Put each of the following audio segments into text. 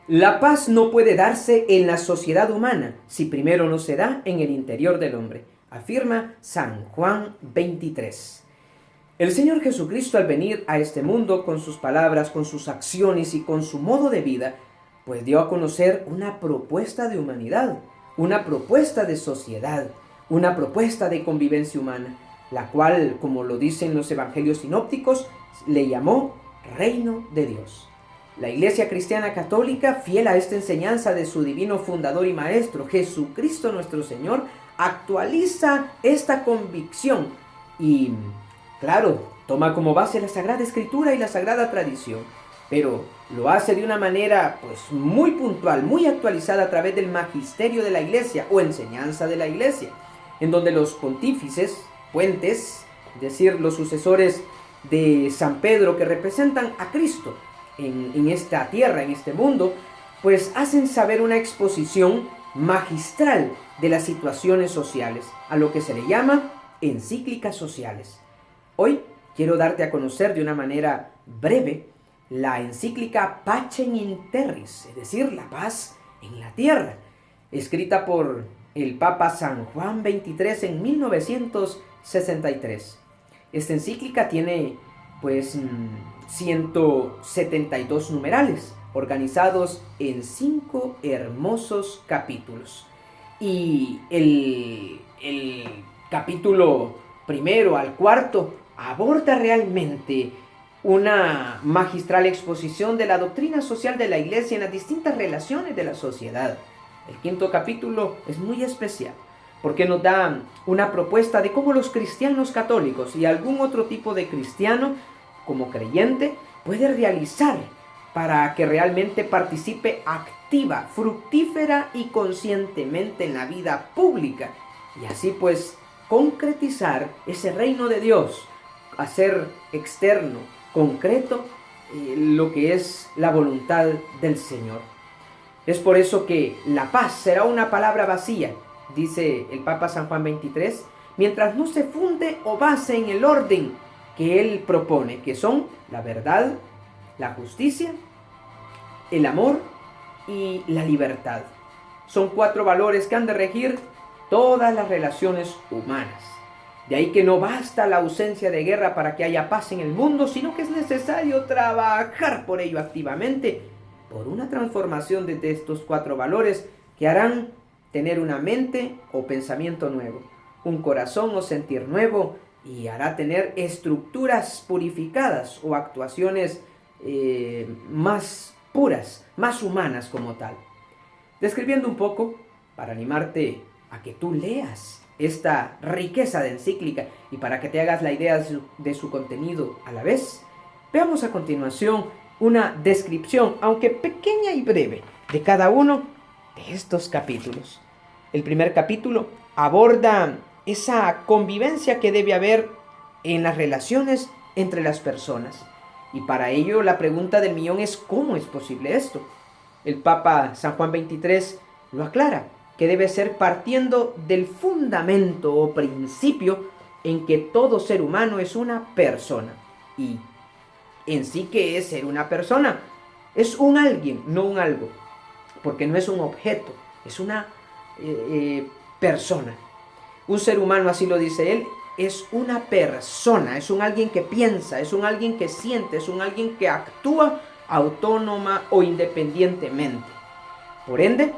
La paz no puede darse en la sociedad humana si primero no se da en el interior del hombre, afirma San Juan 23. El Señor Jesucristo, al venir a este mundo con sus palabras, con sus acciones y con su modo de vida, pues dio a conocer una propuesta de humanidad, una propuesta de sociedad, una propuesta de convivencia humana, la cual, como lo dicen los evangelios sinópticos, le llamó Reino de Dios. La Iglesia Cristiana Católica, fiel a esta enseñanza de su divino fundador y maestro, Jesucristo nuestro Señor, actualiza esta convicción y, claro, toma como base la Sagrada Escritura y la Sagrada Tradición, pero lo hace de una manera pues muy puntual, muy actualizada a través del magisterio de la Iglesia o enseñanza de la Iglesia, en donde los pontífices, puentes, es decir, los sucesores de San Pedro que representan a Cristo en esta tierra, en este mundo, pues hacen saber una exposición magistral de las situaciones sociales, a lo que se le llama encíclicas sociales. Hoy quiero darte a conocer de una manera breve la encíclica Pacem in Terris, es decir, la paz en la tierra, escrita por el Papa San Juan XXIII en 1963. Esta encíclica tiene pues 172 numerales, organizados en 5 hermosos capítulos. Y el capítulo primero al cuarto aborda realmente una magistral exposición de la doctrina social de la Iglesia en las distintas relaciones de la sociedad. El quinto capítulo es muy especial porque nos da una propuesta de cómo los cristianos católicos y algún otro tipo de cristiano como creyente puede realizar para que realmente participe activa, fructífera y conscientemente en la vida pública y así pues concretizar ese reino de Dios, hacer externo, concreto, lo que es la voluntad del Señor. Es por eso que la paz será una palabra vacía, dice el Papa San Juan XXIII, mientras no se funde o base en el orden que él propone, que son la verdad, la justicia, el amor y la libertad. Son 4 valores que han de regir todas las relaciones humanas. De ahí que no basta la ausencia de guerra para que haya paz en el mundo, sino que es necesario trabajar por ello activamente, por una transformación de estos 4 valores que harán tener una mente o pensamiento nuevo, un corazón o sentir nuevo, y hará tener estructuras purificadas o actuaciones más puras, más humanas como tal. Describiendo un poco, para animarte a que tú leas esta riqueza de encíclica y para que te hagas la idea de su contenido a la vez, veamos a continuación una descripción, aunque pequeña y breve, de cada uno de estos capítulos. El primer capítulo aborda esa convivencia que debe haber en las relaciones entre las personas. Y para ello la pregunta del millón es ¿cómo es posible esto? El Papa San Juan XXIII lo aclara, que debe ser partiendo del fundamento o principio en que todo ser humano es una persona. Y en sí, ¿qué es ser una persona? Es un alguien, no un algo, porque no es un objeto, es una persona. Un ser humano, así lo dice él, es una persona, es un alguien que piensa, es un alguien que siente, es un alguien que actúa autónoma o independientemente. Por ende,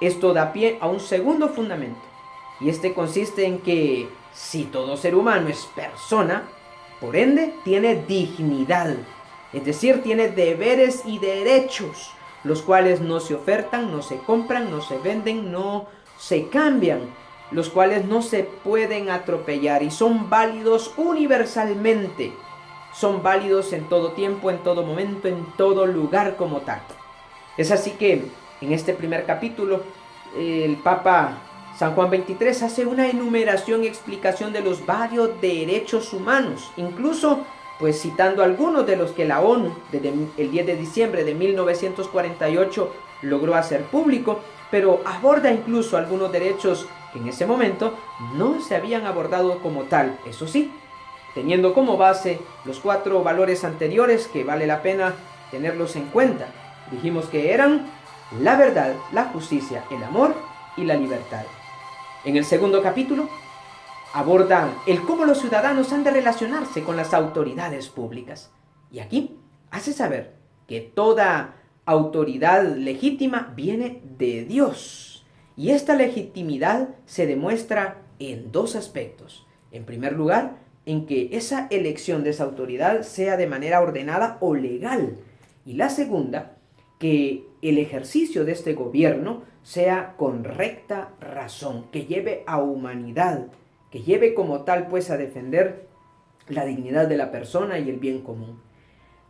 esto da pie a un segundo fundamento, y este consiste en que si todo ser humano es persona, por ende tiene dignidad, es decir, tiene deberes y derechos, los cuales no se ofertan, no se compran, no se venden, no se cambian, los cuales no se pueden atropellar y son válidos universalmente, son válidos en todo tiempo, en todo momento, en todo lugar como tal. Es así que en este primer capítulo el Papa San Juan XXIII hace una enumeración y explicación de los varios derechos humanos, incluso pues citando algunos de los que la ONU desde el 10 de diciembre de 1948 logró hacer público, pero aborda incluso algunos derechos que en ese momento no se habían abordado como tal, eso sí, teniendo como base los 4 valores anteriores que vale la pena tenerlos en cuenta. Dijimos que eran la verdad, la justicia, el amor y la libertad. En el segundo capítulo aborda el cómo los ciudadanos han de relacionarse con las autoridades públicas. Y aquí hace saber que toda autoridad legítima viene de Dios. Y esta legitimidad se demuestra en dos aspectos. En primer lugar, en que esa elección de esa autoridad sea de manera ordenada o legal. Y la segunda, que el ejercicio de este gobierno sea con recta razón, que lleve a humanidad, que lleve como tal pues a defender la dignidad de la persona y el bien común.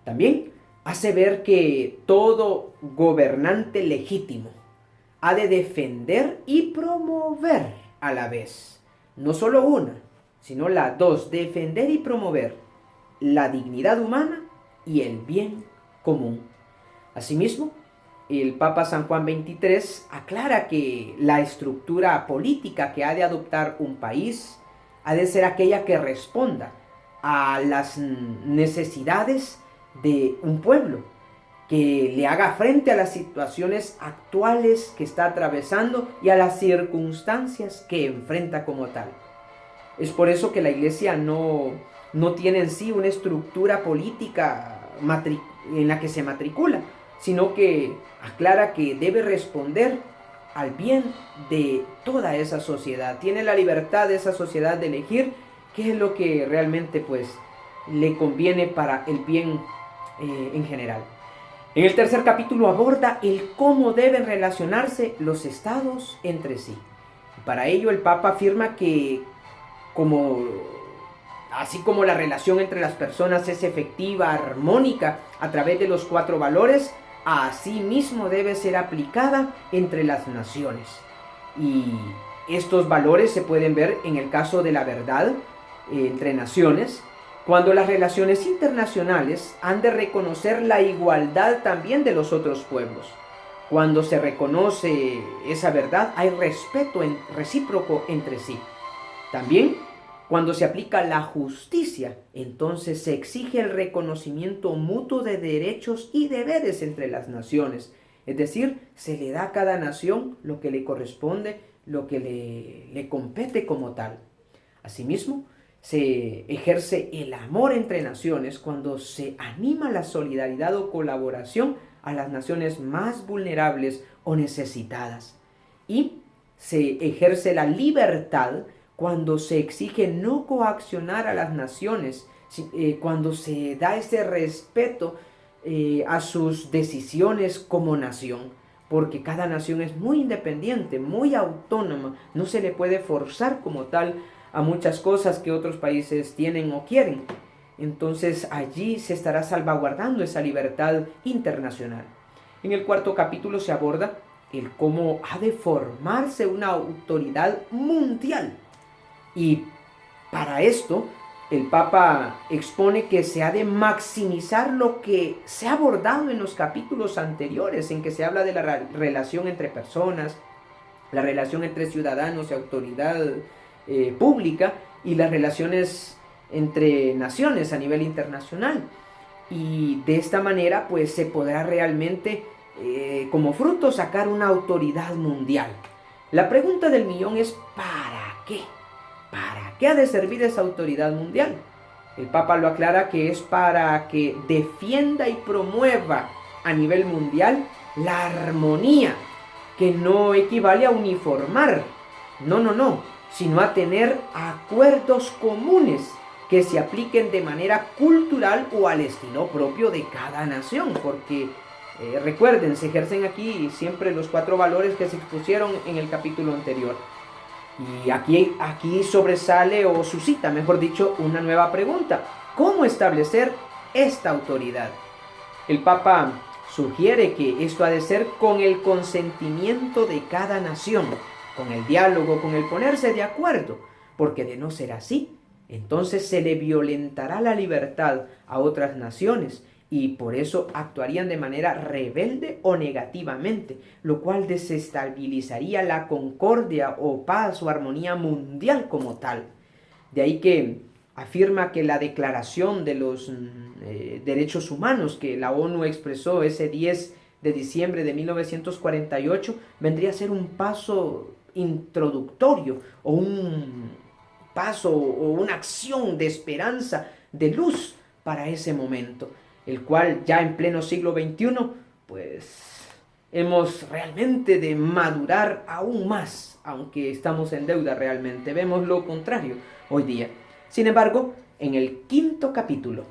También hace ver que todo gobernante legítimo ha de defender y promover a la vez, no solo una, sino las dos, defender y promover la dignidad humana y el bien común. Asimismo, el Papa San Juan XXIII aclara que la estructura política que ha de adoptar un país ha de ser aquella que responda a las necesidades de un pueblo, que le haga frente a las situaciones actuales que está atravesando y a las circunstancias que enfrenta como tal. Es por eso que la Iglesia no tiene en sí una estructura política en la que se matricula, sino que aclara que debe responder al bien de toda esa sociedad. Tiene la libertad de esa sociedad de elegir qué es lo que realmente pues le conviene para el bien en general. En el tercer capítulo aborda el cómo deben relacionarse los estados entre sí. Para ello el Papa afirma que así como la relación entre las personas es efectiva, armónica, a través de los 4 valores, así mismo debe ser aplicada entre las naciones. Y estos valores se pueden ver en el caso de la verdad entre naciones, cuando las relaciones internacionales han de reconocer la igualdad también de los otros pueblos. Cuando se reconoce esa verdad, hay respeto recíproco entre sí. También, cuando se aplica la justicia, entonces se exige el reconocimiento mutuo de derechos y deberes entre las naciones. Es decir, se le da a cada nación lo que le corresponde, lo que le compete como tal. Asimismo, se ejerce el amor entre naciones cuando se anima la solidaridad o colaboración a las naciones más vulnerables o necesitadas. Y se ejerce la libertad cuando se exige no coaccionar a las naciones, cuando se da ese respeto a sus decisiones como nación, porque cada nación es muy independiente, muy autónoma, no se le puede forzar como tal a muchas cosas que otros países tienen o quieren. Entonces allí se estará salvaguardando esa libertad internacional. En el cuarto capítulo se aborda el cómo ha de formarse una autoridad mundial. Y para esto, el Papa expone que se ha de maximizar lo que se ha abordado en los capítulos anteriores, en que se habla de la relación entre personas, la relación entre ciudadanos y autoridad pública, y las relaciones entre naciones a nivel internacional. Y de esta manera, pues se podrá realmente, como fruto, sacar una autoridad mundial. La pregunta del millón es: ¿para qué? ¿Para qué ha de servir esa autoridad mundial? El Papa lo aclara que es para que defienda y promueva a nivel mundial la armonía, que no equivale a uniformar, no, sino a tener acuerdos comunes que se apliquen de manera cultural o al estilo propio de cada nación, porque recuerden, se ejercen aquí siempre los 4 valores que se expusieron en el capítulo anterior. Y aquí sobresale o suscita, mejor dicho, una nueva pregunta: ¿cómo establecer esta autoridad? El Papa sugiere que esto ha de ser con el consentimiento de cada nación, con el diálogo, con el ponerse de acuerdo, porque de no ser así, entonces se le violentará la libertad a otras naciones y por eso actuarían de manera rebelde o negativamente, lo cual desestabilizaría la concordia o paz o armonía mundial como tal. De ahí que afirma que la Declaración de los Derechos Humanos que la ONU expresó ese 10 de diciembre de 1948 vendría a ser un paso introductorio o un paso o una acción de esperanza, de luz para ese momento, el cual ya en pleno siglo XXI, pues hemos realmente de madurar aún más, aunque estamos en deuda realmente. Vemos lo contrario hoy día. Sin embargo, en el 5.º capítulo,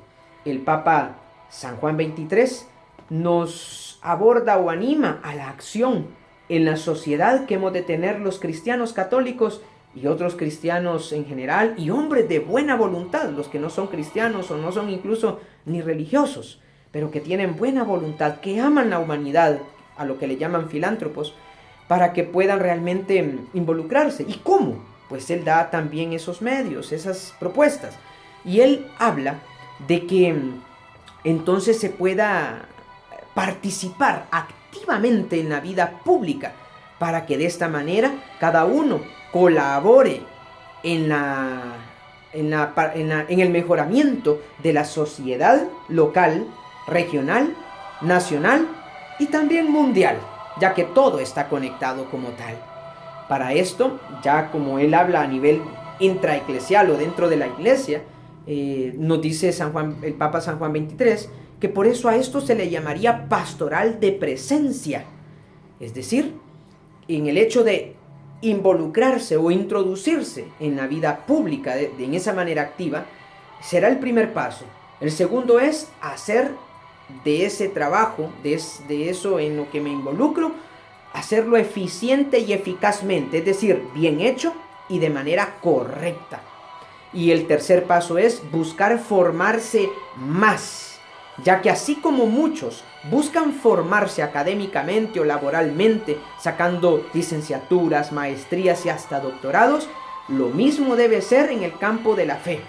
el Papa San Juan XXIII nos aborda o anima a la acción en la sociedad que hemos de tener los cristianos católicos y otros cristianos en general, y hombres de buena voluntad, los que no son cristianos o no son incluso ni religiosos, pero que tienen buena voluntad, que aman la humanidad, a lo que le llaman filántropos, para que puedan realmente involucrarse. ¿Y cómo? Pues él da también esos medios, esas propuestas. Y él habla de que entonces se pueda participar activamente en la vida pública, para que de esta manera cada uno colabore en el mejoramiento de la sociedad local, regional, nacional y también mundial, ya que todo está conectado como tal. Para esto, ya como él habla a nivel intraeclesial o dentro de la iglesia, nos dice el Papa San Juan XXIII, que por eso a esto se le llamaría pastoral de presencia, es decir, en el hecho de involucrarse o introducirse en la vida pública en esa manera activa, será el primer paso. El segundo es hacer de ese trabajo, de eso en lo que me involucro, hacerlo eficiente y eficazmente, es decir, bien hecho y de manera correcta. Y el tercer paso es buscar formarse más, ya que así como muchos buscan formarse académicamente o laboralmente, sacando licenciaturas, maestrías y hasta doctorados, lo mismo debe ser en el campo de la fe,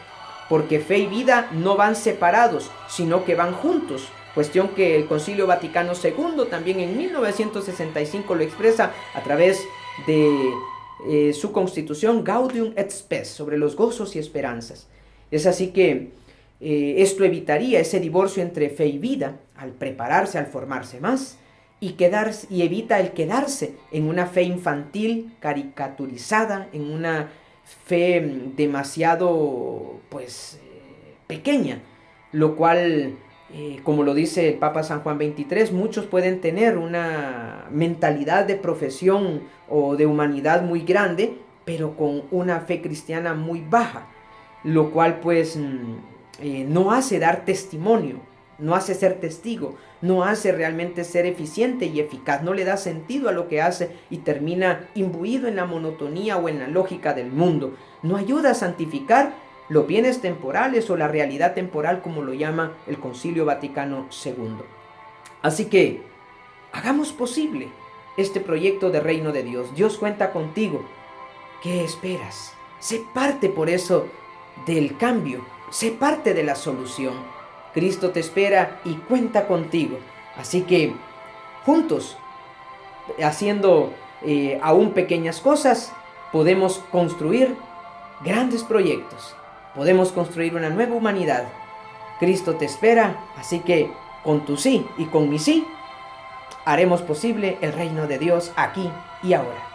porque fe y vida no van separados, sino que van juntos. Cuestión que el Concilio Vaticano II también en 1965 lo expresa a través de su constitución Gaudium et Spes, sobre los gozos y esperanzas. Es así que esto evitaría ese divorcio entre fe y vida al prepararse, al formarse más, y evita el quedarse en una fe infantil caricaturizada, en una fe demasiado pequeña, lo cual como lo dice el Papa San Juan XXIII, muchos pueden tener una mentalidad de profesión o de humanidad muy grande, pero con una fe cristiana muy baja, lo cual no hace dar testimonio, no hace ser testigo, no hace realmente ser eficiente y eficaz, no le da sentido a lo que hace y termina imbuido en la monotonía o en la lógica del mundo. No ayuda a santificar los bienes temporales o la realidad temporal, como lo llama el Concilio Vaticano II. Así que hagamos posible este proyecto de reino de Dios. Dios cuenta contigo. ¿Qué esperas? Sé parte por eso del cambio, sé parte de la solución. Cristo te espera y cuenta contigo. Así que juntos, haciendo aún pequeñas cosas, podemos construir grandes proyectos. Podemos construir una nueva humanidad. Cristo te espera, así que con tu sí y con mi sí, haremos posible el reino de Dios aquí y ahora.